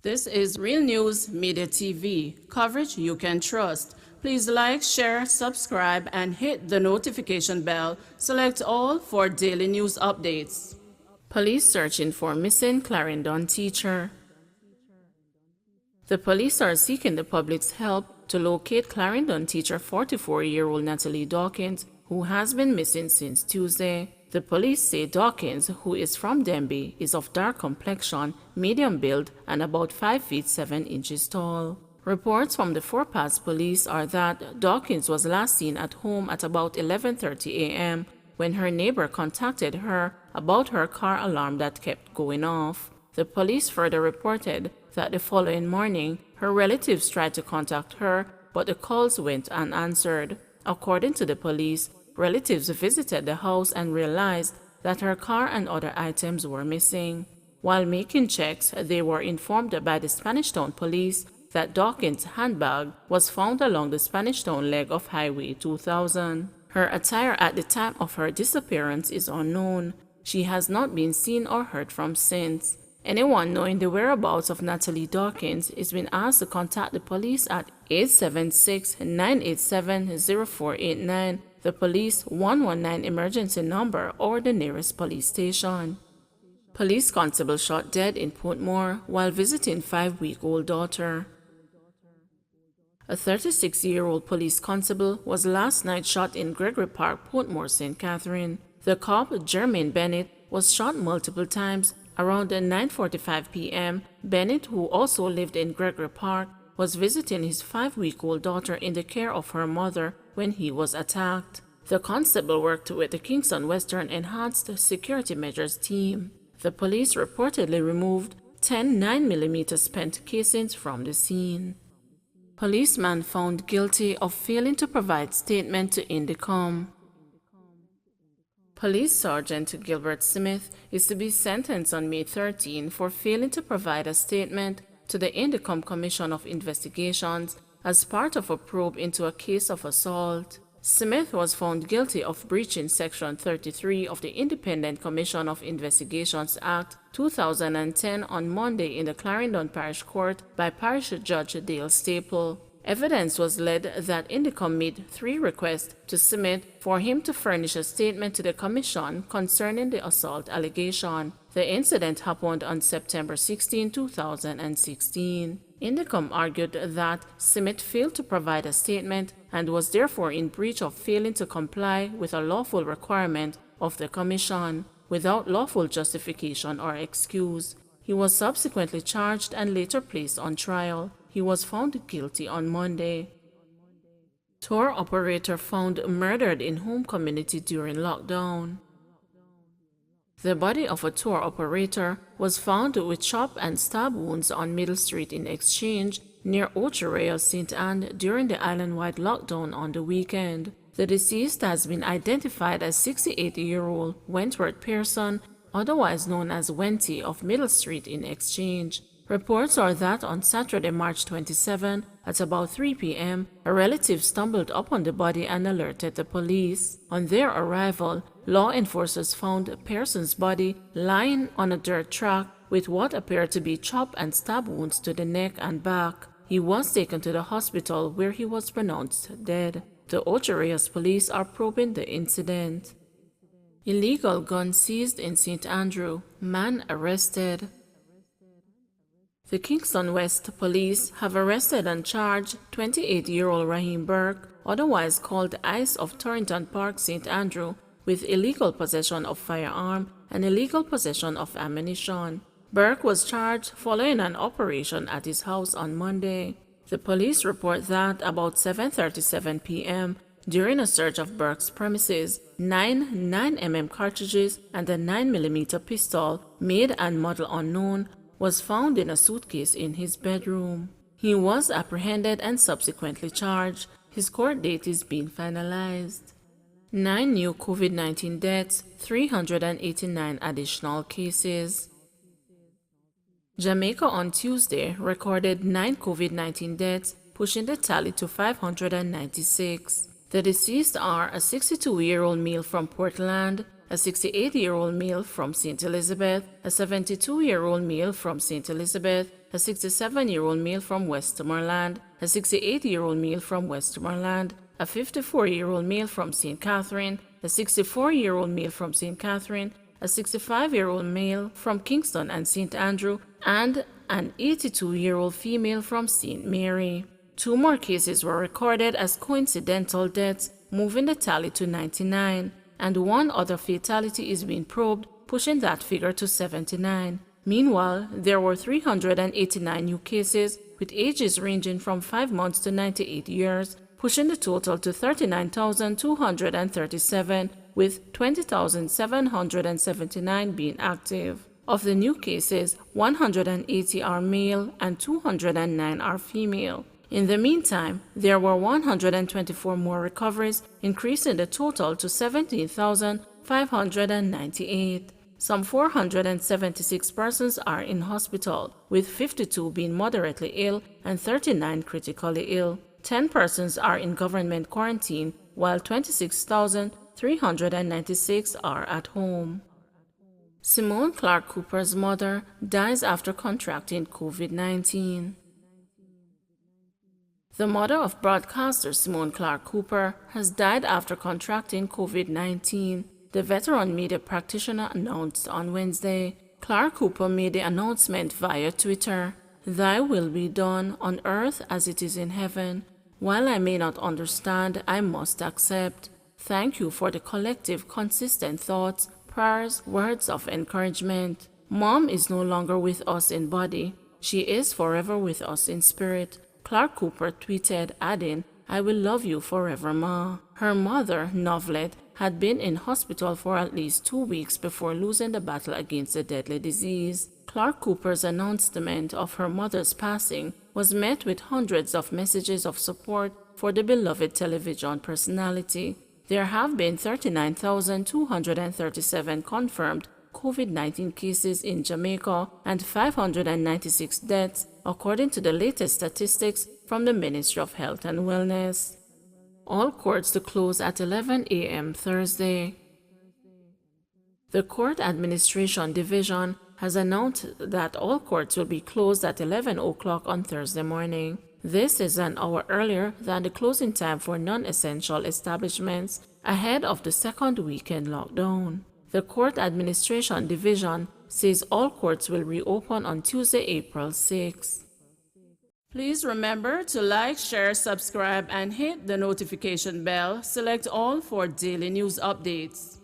This is Real News Media TV, coverage you can trust. Please like, share, subscribe, and hit the notification bell. Select all for daily news updates. Police searching for missing Clarendon teacher. The police are seeking the public's help to locate Clarendon teacher 44-year-old Natalie Dawkins, who has been missing since Tuesday. The police say Dawkins, who is from Denby, is of dark complexion, medium build, and about 5 feet 7 inches tall. Reports from the Four Pass police are that Dawkins was last seen at home at about 11:30 a.m. when her neighbor contacted her about her car alarm that kept going off. The police further reported that the following morning, her relatives tried to contact her, but the calls went unanswered. According to the police, relatives visited the house and realized that her car and other items were missing. While making checks, they were informed by the Spanish Town police that Dawkins' handbag was found along the Spanish Town leg of Highway 2000. Her attire at the time of her disappearance is unknown. She has not been seen or heard from since. Anyone knowing the whereabouts of Natalie Dawkins is being asked to contact the police at 876-987-0489, the police 119 emergency number, or the nearest police station. Police constable shot dead in Portmore while visiting 5-week-old daughter. A 36-year-old police constable was last night shot in Gregory Park, Portmore, St. Catherine. The cop, Jermaine Bennett, was shot multiple times. Around 9:45 p.m., Bennett, who also lived in Gregory Park, was visiting his 5-week-old daughter in the care of her mother when he was attacked. The constable worked with the Kingston Western Enhanced Security Measures team. The police reportedly removed 10 9mm spent casings from the scene. Policeman found guilty of failing to provide statement to Indicom. Police Sergeant Gilbert Smith is to be sentenced on May 13 for failing to provide a statement to the Indicom Commission of Investigations as part of a probe into a case of assault. Smith was found guilty of breaching Section 33 of the Independent Commission of Investigations Act 2010 on Monday in the Clarendon Parish Court by Parish Judge Dale Staple. Evidence was led that Indicom made 3 requests to Smith for him to furnish a statement to the Commission concerning the assault allegation. The incident happened on September 16, 2016. Indicom argued that Smith failed to provide a statement and was therefore in breach of failing to comply with a lawful requirement of the Commission without lawful justification or excuse. He was subsequently charged and later placed on trial. He was found guilty on Monday. Tour operator found murdered in home community during lockdown. The body of a tour operator was found with chop and stab wounds on Middle Street in Exchange near Ocherea, St. Anne during the island-wide lockdown on the weekend. The deceased has been identified as 68-year-old Wentworth Pearson, otherwise known as Wenty, of Middle Street in Exchange. Reports are that on Saturday, March 27, at about 3 p.m., a relative stumbled upon the body and alerted the police. On their arrival, law enforcers found Pearson's body lying on a dirt track with what appeared to be chop and stab wounds to the neck and back. He was taken to the hospital where he was pronounced dead. The Ocherea's police are probing the incident. Illegal gun seized in St. Andrew. Man arrested. The Kingston West Police have arrested and charged 28-year-old Raheem Burke, otherwise called Ice of Torrington Park, St. Andrew, with illegal possession of firearm and illegal possession of ammunition. Burke was charged following an operation at his house on Monday. The police report that about 7:37 p.m., during a search of Burke's premises, 9 9mm cartridges and a 9mm pistol, made and model unknown, was found in a suitcase in his bedroom. He was apprehended and subsequently charged. His court date is being finalized. 9 new COVID-19 deaths, 389 additional cases. Jamaica on Tuesday recorded 9 COVID-19 deaths, pushing the tally to 596. The deceased are a 62-year-old male from Portland, a 68-year-old male from St. Elizabeth, a 72-year-old male from St. Elizabeth, a 67-year-old male from Westmoreland, a 68-year-old male from Westmoreland, a 54-year-old male from St. Catherine, a 64-year-old male from St. Catherine, a 65-year-old male from Kingston and St. Andrew, and an 82-year-old female from St. Mary. 2 more cases were recorded as coincidental deaths, moving the tally to 99, and 1 other fatality is being probed, pushing that figure to 79. Meanwhile, there were 389 new cases, with ages ranging from 5 months to 98 years, pushing the total to 39,237, with 20,779 being active. Of the new cases, 180 are male and 209 are female. In the meantime, there were 124 more recoveries, increasing the total to 17,598. Some 476 persons are in hospital, with 52 being moderately ill and 39 critically ill. 10 persons are in government quarantine, while 26,396 are at home. Simone Clark Cooper's mother dies after contracting COVID-19. The mother of broadcaster Simone Clark Cooper has died after contracting COVID-19, the veteran media practitioner announced on Wednesday. Clark Cooper made the announcement via Twitter. "Thy will be done on earth as it is in heaven. While I may not understand, I must accept. Thank you for the collective, consistent thoughts, prayers, words of encouragement. Mom is no longer with us in body. She is forever with us in spirit." Clark Cooper tweeted, adding, "I will love you forever, Ma." Her mother, Novelet, had been in hospital for at least 2 weeks before losing the battle against the deadly disease. Clark Cooper's announcement of her mother's passing was met with hundreds of messages of support for the beloved television personality. There have been 39,237 confirmed COVID-19 cases in Jamaica and 596 deaths, according to the latest statistics from the Ministry of Health and Wellness. All courts to close at 11 a.m. Thursday. The Court Administration Division has announced that all courts will be closed at 11 o'clock on Thursday morning. This is an hour earlier than the closing time for non-essential establishments ahead of the second weekend lockdown. The Court Administration Division says all courts will reopen on Tuesday, April 6. Please remember to like, share, subscribe, and hit the notification bell. Select all for daily news updates.